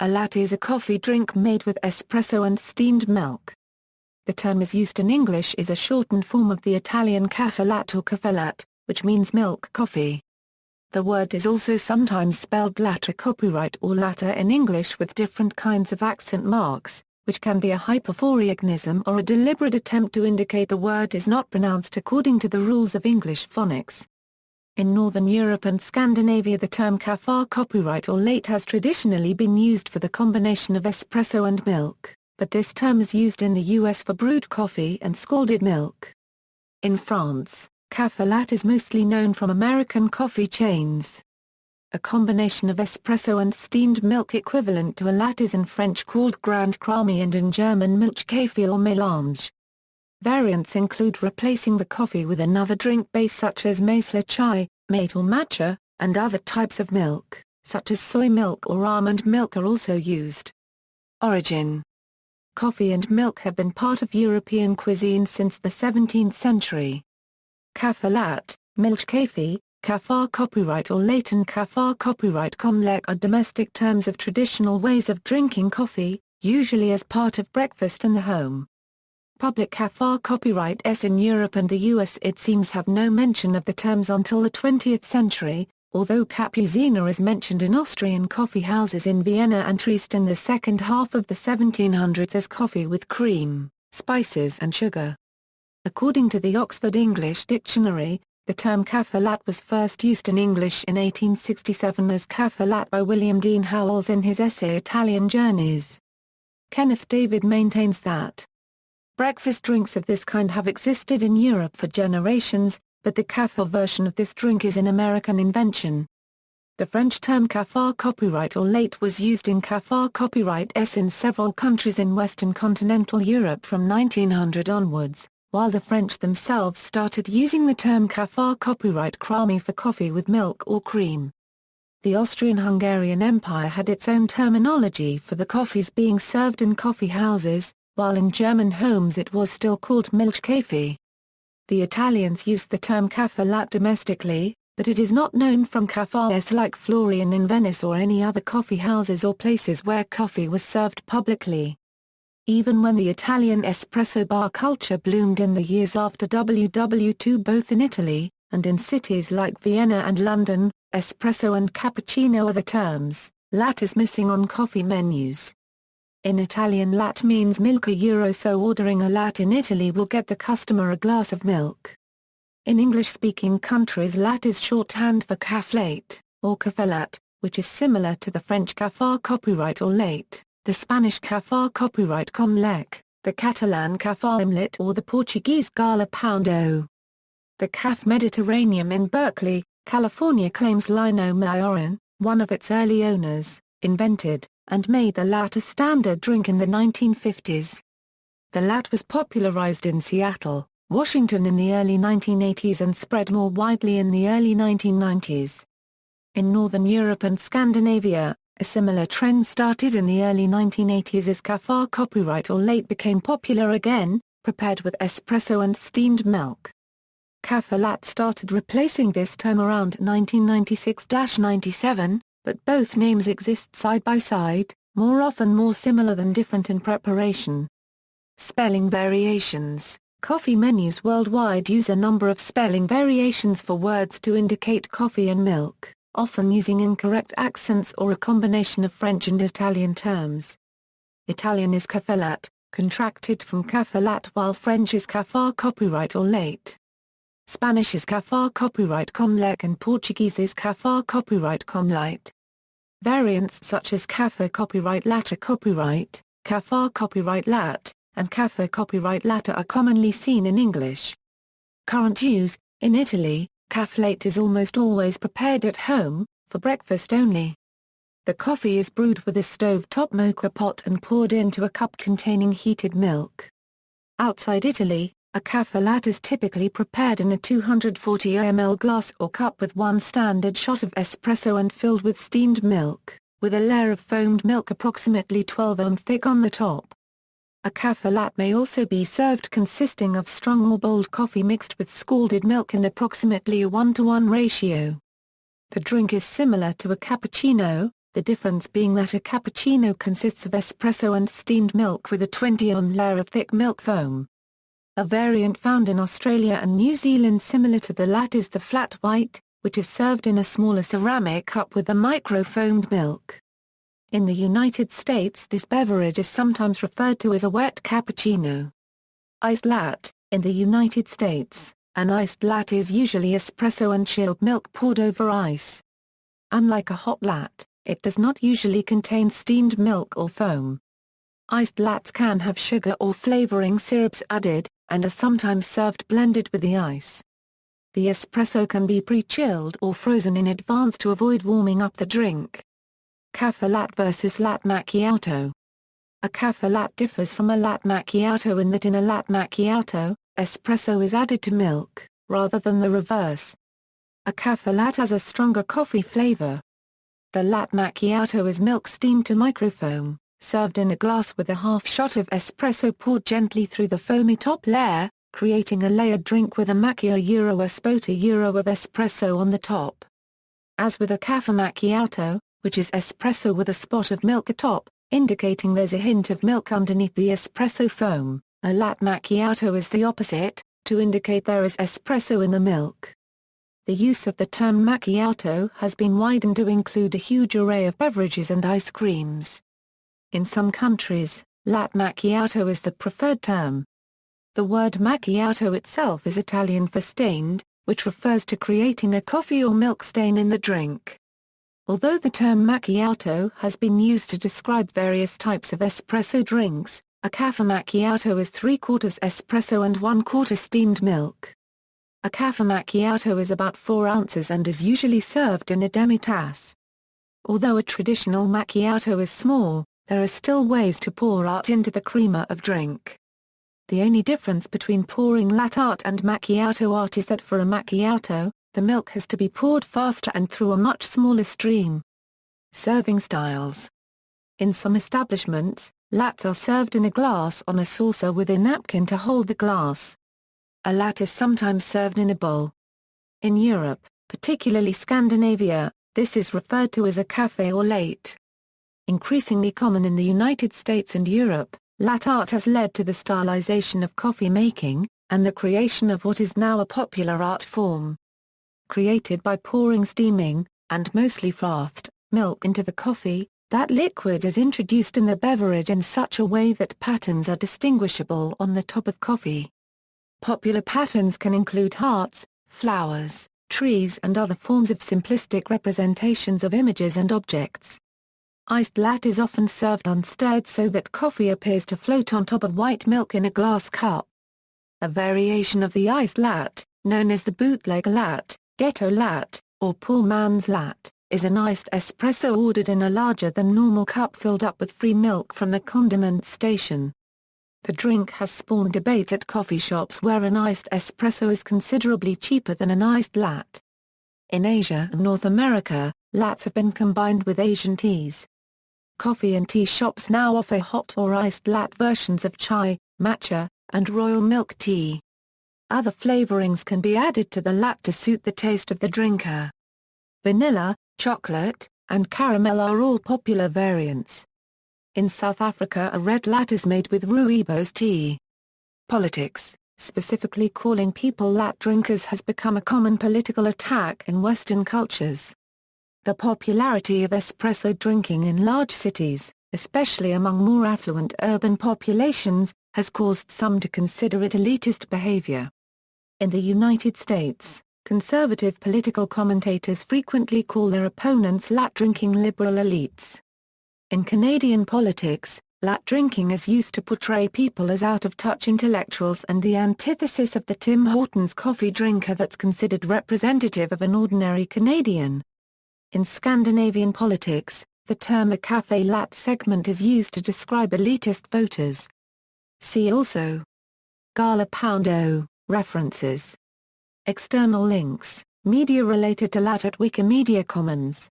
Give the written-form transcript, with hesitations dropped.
A latte is a coffee drink made with espresso and steamed milk. The term is used in English is a shortened form of the Italian caffellatte or caffellatte, which means milk coffee. The word is also sometimes spelled latte copyright or latte in English with different kinds of accent marks, which can be a hyperforeignism or a deliberate attempt to indicate the word is not pronounced according to the rules of English phonics. In Northern Europe and Scandinavia the term café copyright or late has traditionally been used for the combination of espresso and milk, but this term is used in the US for brewed coffee and scalded milk. In France, caffellatte is mostly known from American coffee chains. A combination of espresso and steamed milk equivalent to a latte is in French called grande crème and in German Milchkaffee or Melange. Variants include replacing the coffee with another drink base such as chai, mate or matcha, and other types of milk, such as soy milk or almond milk are also used. Origin: coffee and milk have been part of European cuisine since the 17th century. Caffellatte, Milchkaffee, café copyright or Latin café copyright ʻlɑːteɪ are domestic terms of traditional ways of drinking coffee, usually as part of breakfast in the home. Public café copyrights in Europe and the US it seems have no mention of the terms until the 20th century, although Cappuccino is mentioned in Austrian coffee houses in Vienna and Trieste in the second half of the 1700s as coffee with cream, spices and sugar. According to the Oxford English Dictionary, the term caffellatte was first used in English in 1867 as caffellatte by William Dean Howells in his essay Italian Journeys. Kenneth David maintains that breakfast drinks of this kind have existed in Europe for generations, but the café version of this drink is an American invention. The French term café copyright or late was used in café copyrights in several countries in Western continental Europe from 1900 onwards, while the French themselves started using the term café copyright crème for coffee with milk or cream. The Austrian-Hungarian Empire had its own terminology for the coffees being served in coffee houses, while in German homes it was still called Milchkaffee. The Italians used the term caffellatte domestically, but it is not known from cafés like Florian in Venice or any other coffee houses or places where coffee was served publicly. Even when the Italian espresso bar culture bloomed in the years after WW2 both in Italy, and in cities like Vienna and London, espresso and cappuccino are the terms, latte is missing on coffee menus. In Italian latte means milk so ordering a latte in Italy will get the customer a glass of milk. In English-speaking countries latte is shorthand for caffellatte, or caffellatte, which is similar to the French café copyright or late, the Spanish café copyright con leche, the Catalan café omelette or the Portuguese галão. The Café Mediterranean in Berkeley, California claims Lino Maiorin, one of its early owners, invented and made the latte a standard drink in the 1950s. The latte was popularized in Seattle, Washington in the early 1980s and spread more widely in the early 1990s. In Northern Europe and Scandinavia, a similar trend started in the early 1980s as café copyright or late became popular again, prepared with espresso and steamed milk. Caffellatte started replacing this term around 1996-97, but both names exist side by side, more often more similar than different in preparation. Spelling variations. Coffee menus worldwide use a number of spelling variations for words to indicate coffee and milk, often using incorrect accents or a combination of French and Italian terms. Italian is caffellatte, contracted from caffellatte, while French is café copyright or late. Spanish is café copyright con leche and Portuguese is café copyright con leite. Variants such as café copyright latte copyright, café copyright latte, and café copyright latte are commonly seen in English. Current use: in Italy, caffellatte is almost always prepared at home, for breakfast only. The coffee is brewed with a stove-top moka pot and poured into a cup containing heated milk. Outside Italy, a caffellatte is typically prepared in a 240 ml glass or cup with one standard shot of espresso and filled with steamed milk, with a layer of foamed milk approximately 12 ohm thick on the top. A caffellatte may also be served consisting of strong or bold coffee mixed with scalded milk in approximately a 1-to-1 ratio. The drink is similar to a cappuccino, the difference being that a cappuccino consists of espresso and steamed milk with a 20 layer of thick milk foam. A variant found in Australia and New Zealand similar to the latte is the flat white, which is served in a smaller ceramic cup with a micro-foamed milk. In the United States, this beverage is sometimes referred to as a wet cappuccino. Iced latte. In the United States, an iced latte is usually espresso and chilled milk poured over ice. Unlike a hot latte, it does not usually contain steamed milk or foam. Iced lattes can have sugar or flavoring syrups added, and are sometimes served blended with the ice. The espresso can be pre-chilled or frozen in advance to avoid warming up the drink. Caffellatte versus Lat Macchiato. A caffellatte differs from a Lat Macchiato in that in a Lat Macchiato, espresso is added to milk, rather than the reverse. A caffellatte has a stronger coffee flavor. The Lat Macchiato is milk steamed to microfoam, served in a glass with a half shot of espresso poured gently through the foamy top layer, creating a layered drink with a macchia-spot of espresso on the top. As with a café macchiato, which is espresso with a spot of milk atop, indicating there's a hint of milk underneath the espresso foam, a Lat Macchiato is the opposite, to indicate there is espresso in the milk. The use of the term macchiato has been widened to include a huge array of beverages and ice creams. In some countries, Lat Macchiato is the preferred term. The word macchiato itself is Italian for stained, which refers to creating a coffee or milk stain in the drink. Although the term macchiato has been used to describe various types of espresso drinks, a café macchiato is 3/4 espresso and 1/4 steamed milk. A café macchiato is about 4 ounces and is usually served in a demi-tasse. Although a traditional macchiato is small, there are still ways to pour art into the creamer of drink. The only difference between pouring latte art and macchiato art is that for a macchiato, the milk has to be poured faster and through a much smaller stream. Serving styles. In some establishments, lattes are served in a glass on a saucer with a napkin to hold the glass. A latte is sometimes served in a bowl. In Europe, particularly Scandinavia, this is referred to as a café or lait. Increasingly common in the United States and Europe, latte art has led to the stylization of coffee making, and the creation of what is now a popular art form. Created by pouring steaming, and mostly frothed, milk into the coffee, that liquid is introduced in the beverage in such a way that patterns are distinguishable on the top of coffee. Popular patterns can include hearts, flowers, trees and other forms of simplistic representations of images and objects. Iced latte is often served unstirred so that coffee appears to float on top of white milk in a glass cup. A variation of the iced latte, known as the bootleg latte, ghetto latte, or poor man's latte, is an iced espresso ordered in a larger than normal cup filled up with free milk from the condiment station. The drink has spawned debate at coffee shops where an iced espresso is considerably cheaper than an iced latte. In Asia and North America, lattes have been combined with Asian teas. Coffee and tea shops now offer hot or iced latte versions of chai, matcha, and royal milk tea. Other flavorings can be added to the latte to suit the taste of the drinker. Vanilla, chocolate, and caramel are all popular variants. In South Africa a red latte is made with rooibos tea. Politics, specifically calling people latte drinkers has become a common political attack in Western cultures. The popularity of espresso drinking in large cities, especially among more affluent urban populations, has caused some to consider it elitist behavior. In the United States, conservative political commentators frequently call their opponents latte-drinking liberal elites. In Canadian politics, latte drinking is used to portray people as out-of-touch intellectuals and the antithesis of the Tim Hortons coffee drinker that's considered representative of an ordinary Canadian. In Scandinavian politics, the term the caffellatte segment is used to describe elitist voters. See also Gala Poundo. References. External links, media related to latte at Wikimedia Commons.